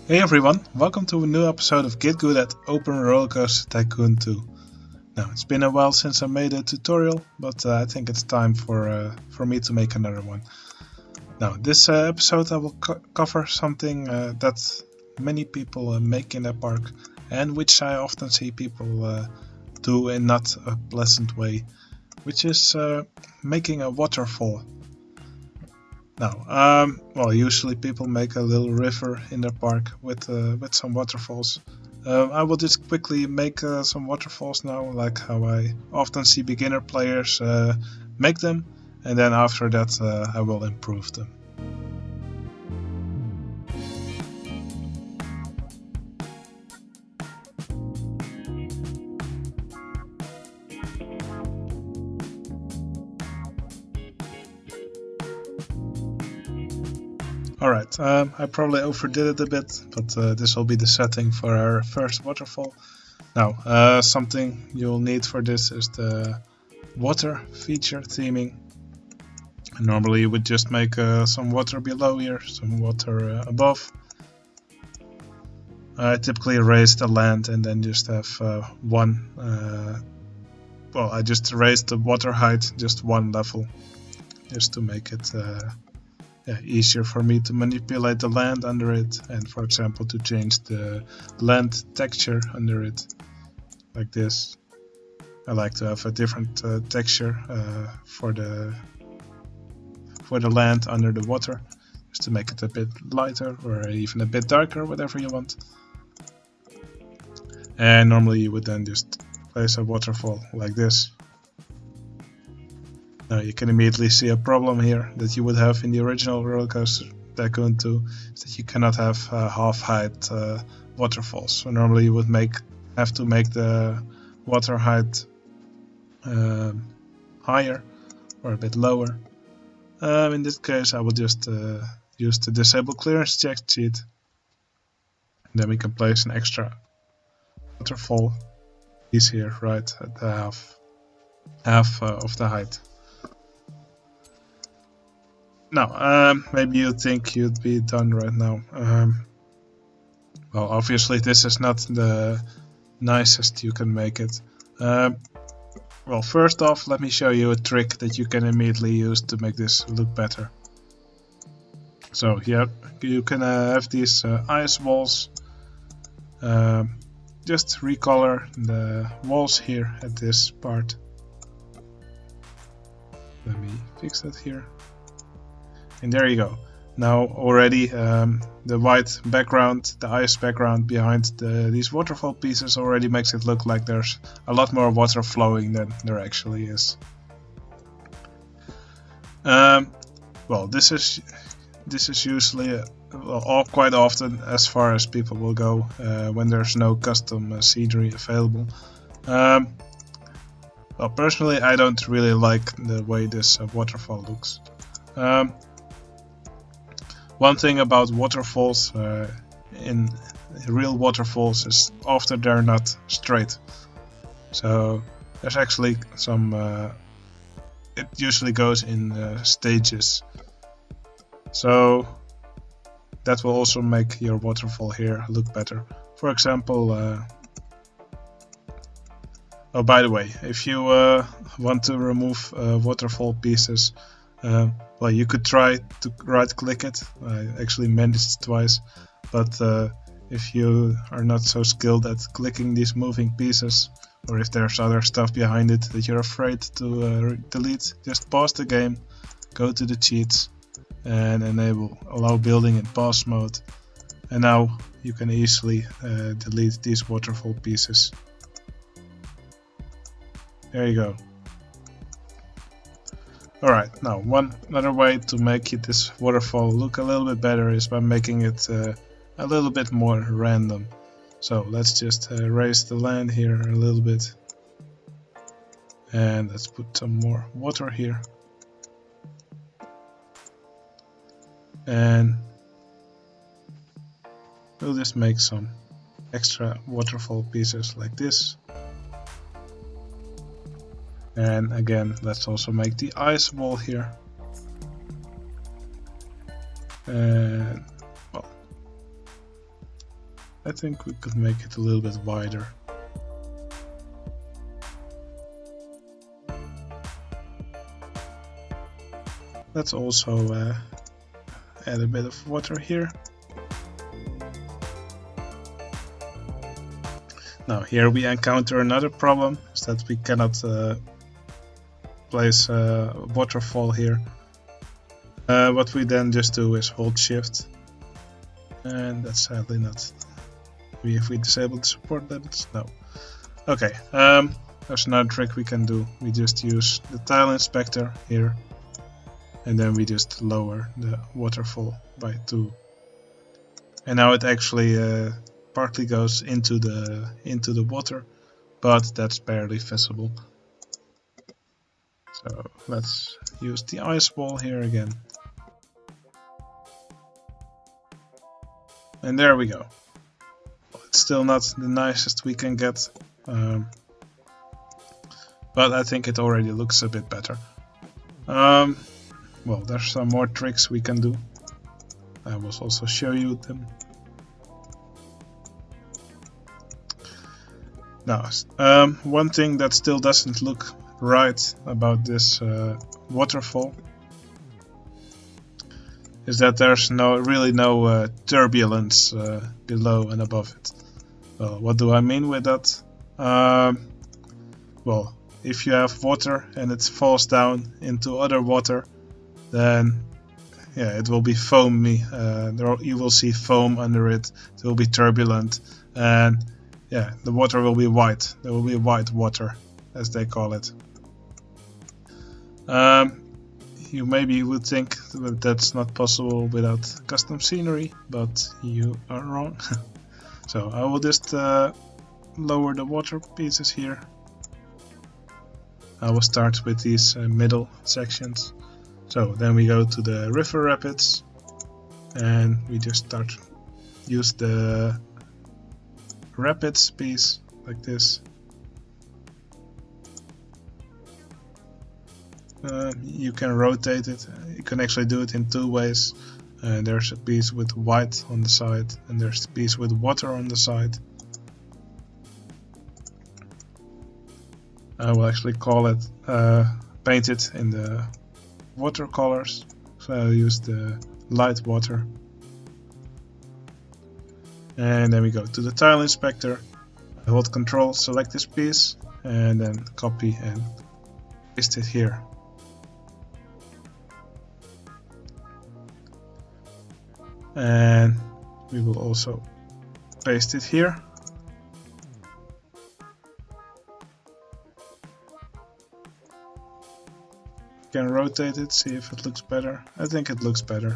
Hey everyone, welcome to a new episode of Git Good at OpenRCT2. Now, it's been a while since I made a tutorial, but I think it's time for me to make another one. Now, this episode I will cover something that many people make in their park, and which I often see people do in not a pleasant way, which is making a waterfall. Now, usually people make a little river in their park with some waterfalls. I will just quickly make some waterfalls now, like how I often see beginner players make them, and then after that I will improve them. Alright, I probably overdid it a bit, but this will be the setting for our first waterfall. Now, something you'll need for this is the water feature theming. Normally you would just make some water below here, some water above. I typically raise the land and then just have I just raised the water height just one level, just to make it easier for me to manipulate the land under it, and for example to change the land texture under it, like this. I like to have a different texture for the land under the water, just to make it a bit lighter or even a bit darker, whatever you want. And normally you would then just place a waterfall like this. Now you can immediately see a problem here that you would have in the original OpenRCT2, is that you cannot have half height waterfalls. So normally you would have to make the water height higher or a bit lower. In this case I will just use the disable clearance check sheet. Then we can place an extra waterfall piece here right at the half of the height. Now, maybe you think you'd be done right now. Well, obviously this is not the nicest you can make it. Well, first off, let me show you a trick that you can immediately use to make this look better. So here you can have these ice walls. Just recolor the walls here at this part. Let me fix that here. And there you go. Now already the white background, the ice background behind these waterfall pieces already makes it look like there's a lot more water flowing than there actually is. Well, this is usually quite often as far as people will go when there's no custom scenery available. Well, personally I don't really like the way this waterfall looks. One thing about waterfalls in real waterfalls is often they're not straight. So there's actually some, it usually goes in stages. So that will also make your waterfall here look better. For example, oh by the way, if you want to remove waterfall pieces, well, you could try to right click it. I actually managed twice, but if you are not so skilled at clicking these moving pieces, or if there's other stuff behind it that you're afraid to delete, just pause the game, go to the cheats and enable allow building in pause mode, and now you can easily delete these waterfall pieces. There you go. Alright, now another way to make this waterfall look a little bit better is by making it a little bit more random. So let's just raise the land here a little bit, and let's put some more water here, and we'll just make some extra waterfall pieces like this. And again, let's also make the ice wall here. And well, I think we could make it a little bit wider. Let's also add a bit of water here. Now here we encounter another problem, is that we cannot place a waterfall here. What we then just do is hold shift, and that's sadly not. If we disable the support buttons, no. Okay, there's another trick we can do. We just use the tile inspector here, and then we just lower the waterfall by 2. And now it actually partly goes into the water, but that's barely visible. So let's use the ice wall here again. And there we go. It's still not the nicest we can get, but I think it already looks a bit better. Well, there's some more tricks we can do. I will also show you them. Now, one thing that still doesn't look right about this waterfall is that there's really no turbulence below and above it. Well, what do I mean with that? Well, if you have water and it falls down into other water, then yeah, it will be foamy. You will see foam under it. It will be turbulent, and yeah, the water will be white. There will be white water, as they call it. You maybe would think that that's not possible without custom scenery, but you are wrong. So I will just lower the water pieces here. I will start with these middle sections. So then we go to the river rapids, and we just use the rapids piece like this. You can rotate it. You can actually do it in 2 ways. There's a piece with white on the side, and there's a piece with water on the side. I will actually call it paint it in the watercolors. So I'll use the light water. And then we go to the tile inspector. I hold Control, select this piece, and then copy and paste it here. And we will also paste it here. You can rotate it, see if it looks better. I think it looks better.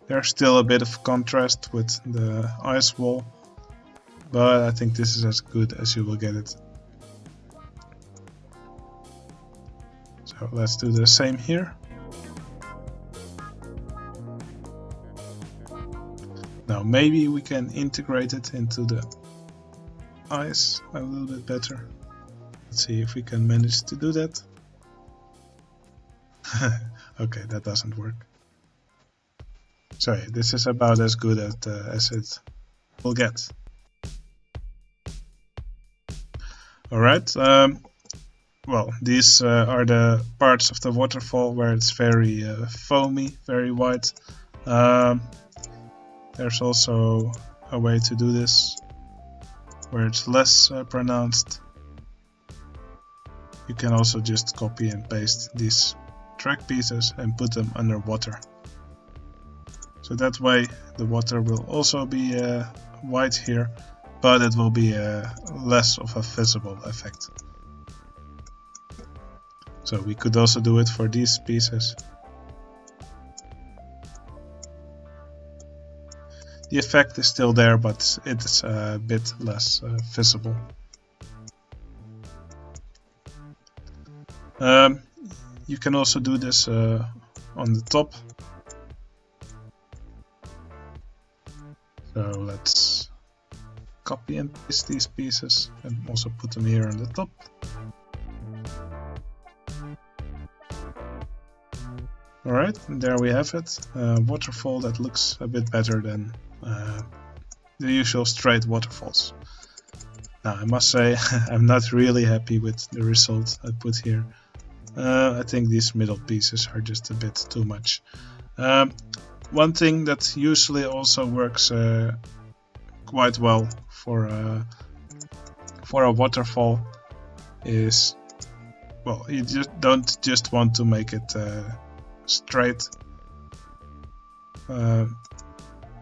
There's still a bit of contrast with the ice wall, but I think this is as good as you will get it. So let's do the same here. Now maybe we can integrate it into the ice a little bit better. Let's see if we can manage to do that. Okay, that doesn't work. Sorry, this is about as good as it will get. Alright, well, these are the parts of the waterfall where it's very foamy, very white. There's also a way to do this where it's less pronounced. You can also just copy and paste these track pieces and put them underwater. So that way the water will also be white here, but it will be less of a visible effect. So we could also do it for these pieces. The effect is still there, but it's a bit less visible. You can also do this on the top. So let's copy and paste these pieces and also put them here on the top. Alright, there we have it. Waterfall that looks a bit better than the usual straight waterfalls. Now I must say I'm not really happy with the result I put here. I think these middle pieces are just a bit too much. One thing that usually also works quite well for a waterfall is, well, you don't just want to make it straight. A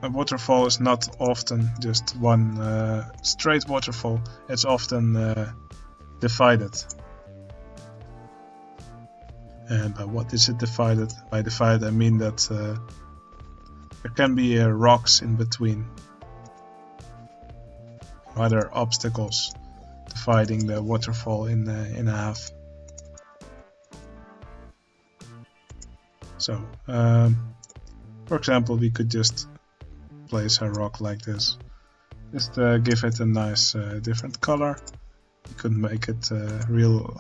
waterfall is not often just one straight waterfall, it's often divided. And by what is it divided? By divided I mean that there can be rocks in between, other obstacles dividing the waterfall in half. So, for example, we could just place a rock like this. Just give it a nice different color. You could make it real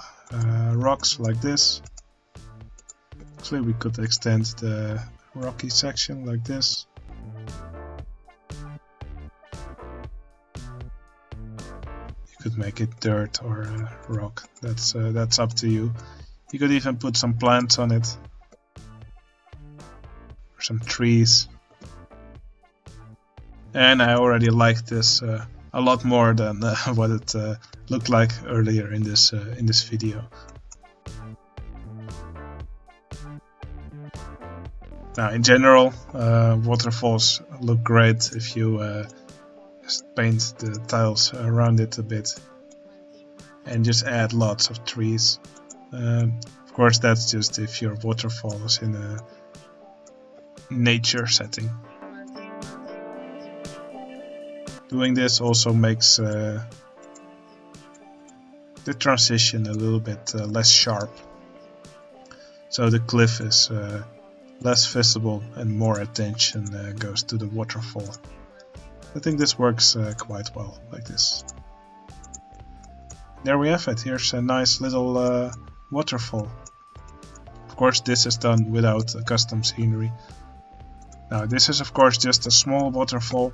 rocks like this. Actually, we could extend the rocky section like this. You could make it dirt or rock. That's up to you. You could even put some plants on it, or some trees. And I already like this a lot more than what it looked like earlier in this video. Now, in general, waterfalls look great if you just paint the tiles around it a bit and just add lots of trees. Of course, that's just if your waterfall is in a nature setting. Doing this also makes the transition a little bit less sharp, so the cliff is less visible and more attention goes to the waterfall. I think this works quite well like this. There we have it. Here's a nice little waterfall. Of course, this is done without custom scenery. Now, this is of course just a small waterfall.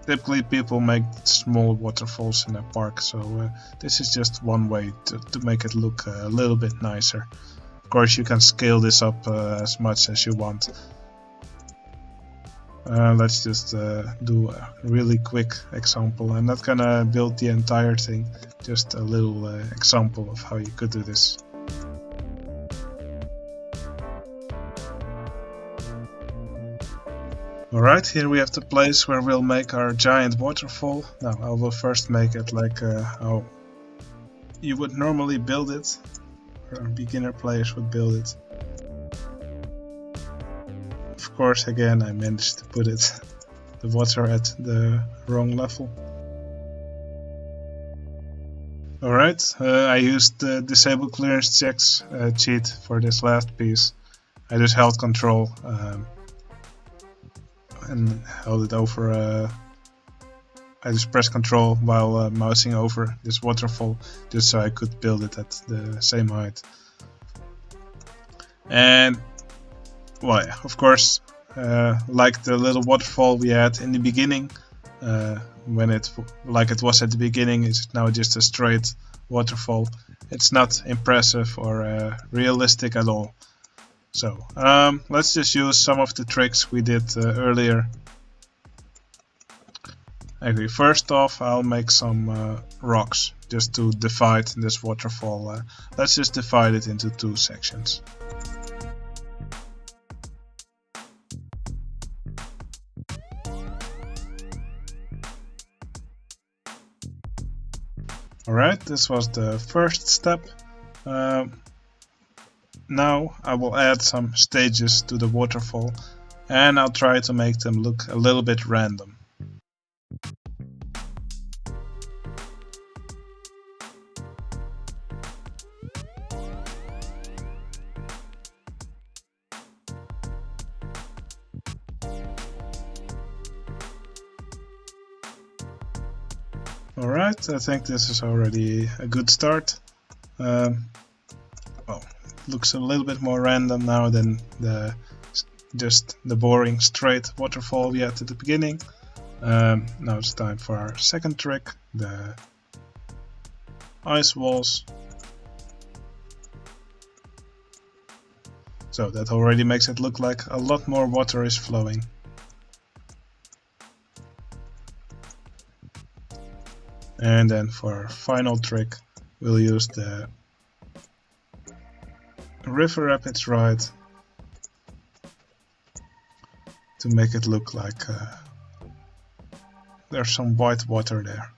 Typically people make small waterfalls in a park, so this is just one way to make it look a little bit nicer. Of course, you can scale this up as much as you want. Let's just do a really quick example. I'm not gonna build the entire thing, just a little example of how you could do this. Alright, here we have the place where we'll make our giant waterfall. Now I will first make it like how you would normally build it, or beginner players would build it. Of course, again, I managed to put the water at the wrong level. Alright, I used the disable clearance checks cheat for this last piece. I just held control and held it over. I just pressed control while mousing over this waterfall, just so I could build it at the same height. And well, yeah, of course, like the little waterfall we had in the beginning, when it was at the beginning, it's now just a straight waterfall. It's not impressive or realistic at all. So let's just use some of the tricks we did earlier. Okay, first off, I'll make some rocks just to divide this waterfall. Let's just divide it into two sections. Alright, this was the first step. Now I will add some stages to the waterfall, and I'll try to make them look a little bit random. Alright, I think this is already a good start. Well, looks a little bit more random now than just the boring straight waterfall we had at the beginning. Now it's time for our second trick, the ice walls. So that already makes it look like a lot more water is flowing. And then for our final trick, we'll use the river rapids ride to make it look like there's some white water there.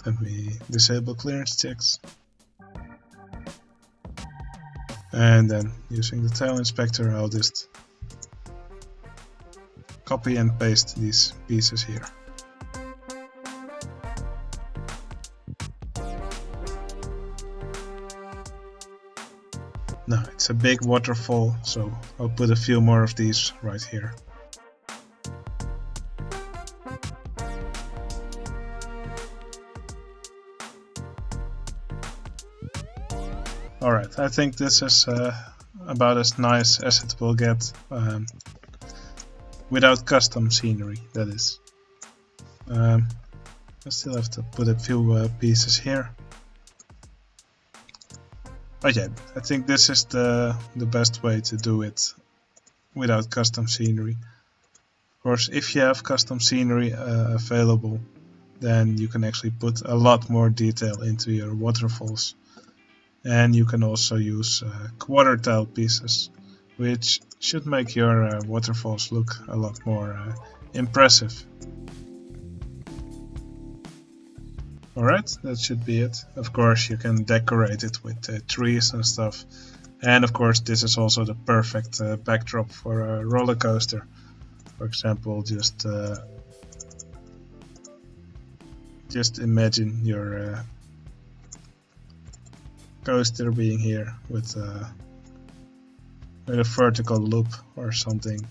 Let me disable clearance checks. And then using the tile inspector, I'll just copy and paste these pieces here. Now it's a big waterfall, so I'll put a few more of these right here. Alright, I think this is about as nice as it will get, without custom scenery, that is. I still have to put a few pieces here. But yeah, I think this is the best way to do it without custom scenery. Of course, if you have custom scenery available, then you can actually put a lot more detail into your waterfalls. And you can also use quarter tile pieces, which should make your waterfalls look a lot more impressive. Alright, that should be it. Of course, you can decorate it with trees and stuff. And of course, this is also the perfect backdrop for a roller coaster. For example, just imagine your coaster being here with a vertical loop or something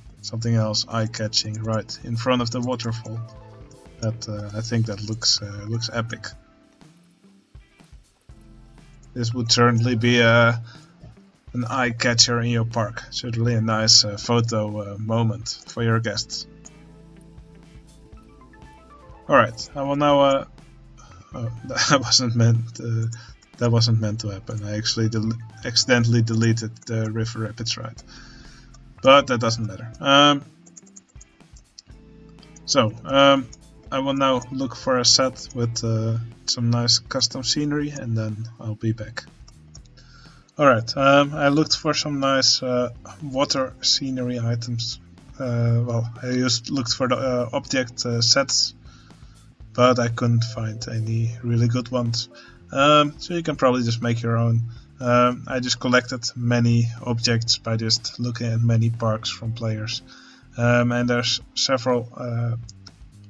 else eye-catching right in front of the waterfall. That I think that looks epic. This would certainly be an eye-catcher in your park. Certainly a nice photo moment for your guests. Alright, I will now. That wasn't meant. That wasn't meant to happen. I actually accidentally deleted the river rapids ride, but that doesn't matter. I will now look for a set with some nice custom scenery, and then I'll be back. Alright, I looked for some nice water scenery items. I looked for the object sets, but I couldn't find any really good ones. So you can probably just make your own. I just collected many objects by just looking at many parks from players. And there's several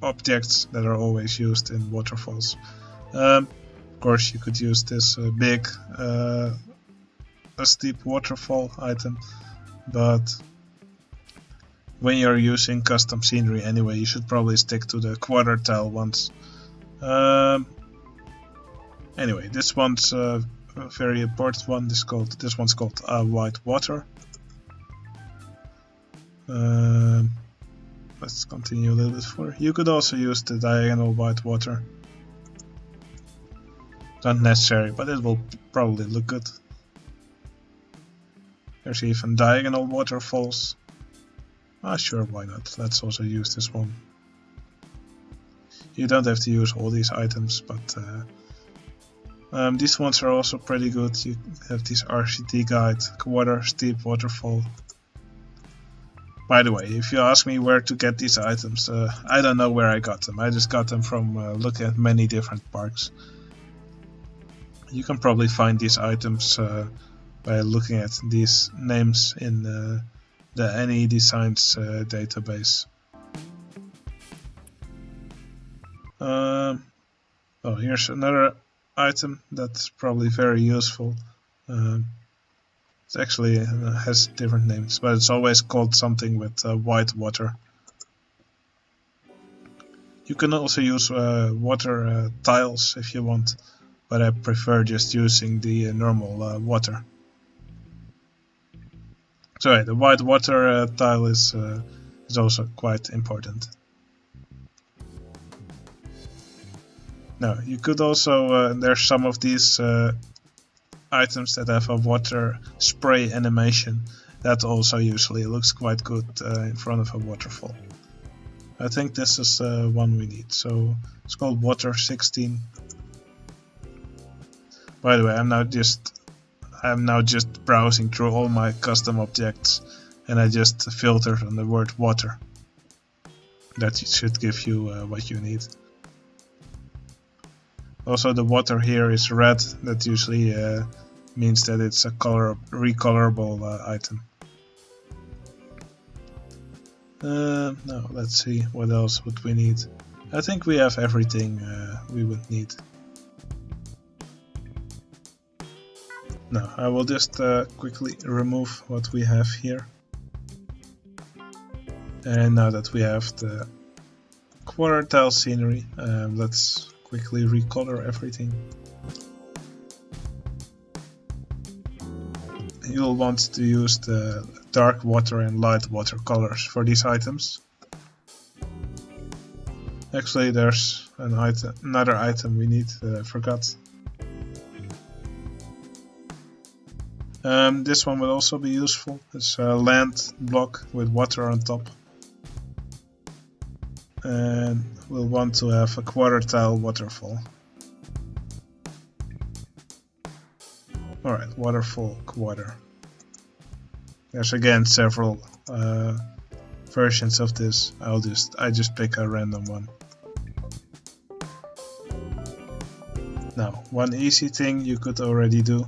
objects that are always used in waterfalls. Of course, you could use this big a steep waterfall item, but when you're using custom scenery anyway, you should probably stick to the quarter tile ones. Anyway, this one's a very important one. This one's called white water. Let's continue a little bit further. You could also use the diagonal white water. Not necessary, but it will probably look good. There's even diagonal waterfalls. Sure, why not? Let's also use this one. You don't have to use all these items, but these ones are also pretty good. You have this RCT guide, quarter steep waterfall. By the way, if you ask me where to get these items, I don't know where I got them. I just got them from looking at many different parks. You can probably find these items by looking at these names in the NE Designs database. Here's another item that's probably very useful. It actually has different names, but it's always called something with white water. You can also use water tiles if you want. but I prefer just using the normal water. So yeah, the white water tile is also quite important. Now you could also there's some of these items that have a water spray animation that also usually looks quite good in front of a waterfall. I think this is one we need, so it's called water 16. By the way, I'm now just browsing through all my custom objects, and I just filtered on the word water. That should give you what you need. Also, the water here is red. That usually means that it's a recolorable item. Now let's see, what else would we need. I think we have everything we would need. Now I will just quickly remove what we have here. And now that we have the quarter tile scenery, let's quickly recolor everything. You'll want to use the dark water and light water colors for these items. Actually, there's another item we need that I forgot. This one will also be useful. It's a land block with water on top. And we'll want to have a quarter tile waterfall. Alright, waterfall quarter. There's again several versions of this. I just pick a random one. Now, one easy thing you could already do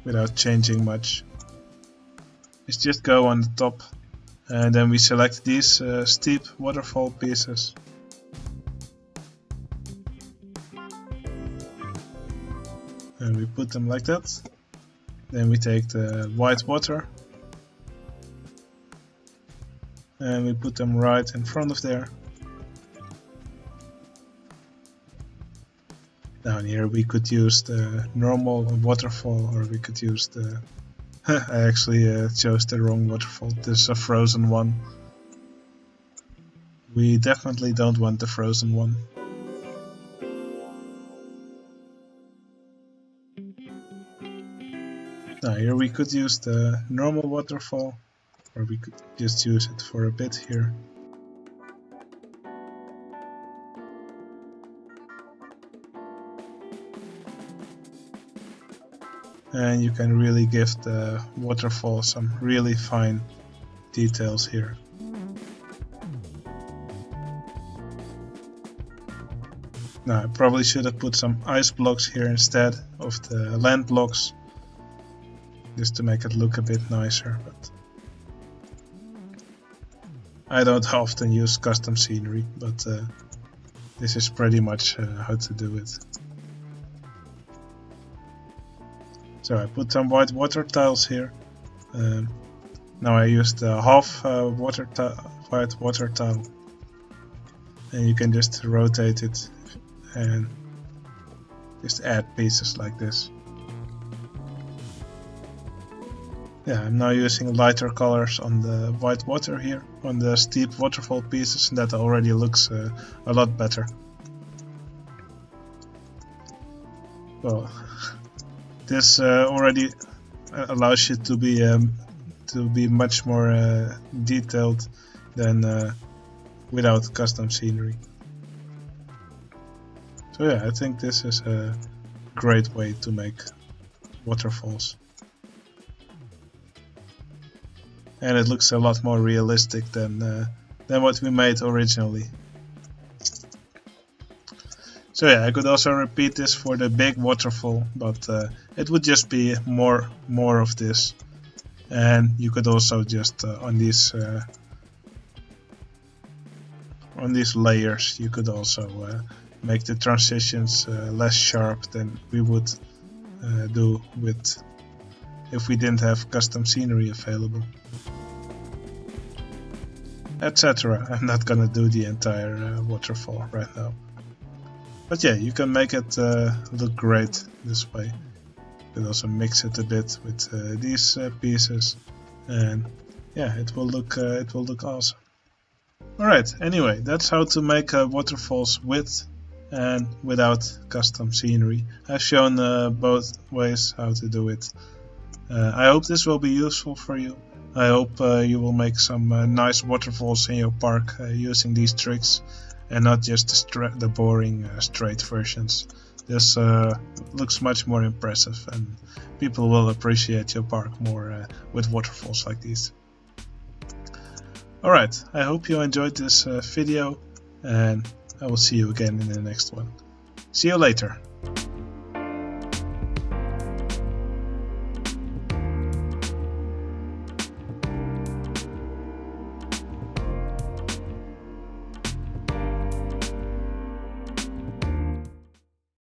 without changing much is just go on the top, and then we select these steep waterfall pieces. And we put them like that. Then we take the white water and we put them right in front of there. Down here we could use the normal waterfall, or we could use the... I actually chose the wrong waterfall. This is a frozen one. We definitely don't want the frozen one. Now here we could use the normal waterfall, or we could just use it for a bit here. And you can really give the waterfall some really fine details here. Now I probably should have put some ice blocks here instead of the land blocks, just to make it look a bit nicer, but I don't often use custom scenery, but this is pretty much how to do it. So I put some white water tiles here. Now I used the half white water tile, and you can just rotate it and just add pieces like this. Yeah, I'm now using lighter colors on the white water here, on the steep waterfall pieces, and that already looks a lot better. Well, this already allows you to be much more detailed than without custom scenery. So yeah, I think this is a great way to make waterfalls. And it looks a lot more realistic than what we made originally. So yeah, I could also repeat this for the big waterfall, but it would just be more of this. And you could also just on these layers, you could also make the transitions less sharp than we would do with if we didn't have custom scenery available, etc. I'm not gonna do the entire waterfall right now. But yeah, you can make it look great this way. You can also mix it a bit with these pieces, and yeah, it will look awesome. Alright, anyway, that's how to make waterfalls with and without custom scenery. I've shown both ways how to do it. I hope this will be useful for you. I hope you will make some nice waterfalls in your park using these tricks, and not just the boring straight versions. This looks much more impressive, and people will appreciate your park more with waterfalls like these. Alright, I hope you enjoyed this video, and I will see you again in the next one. See you later.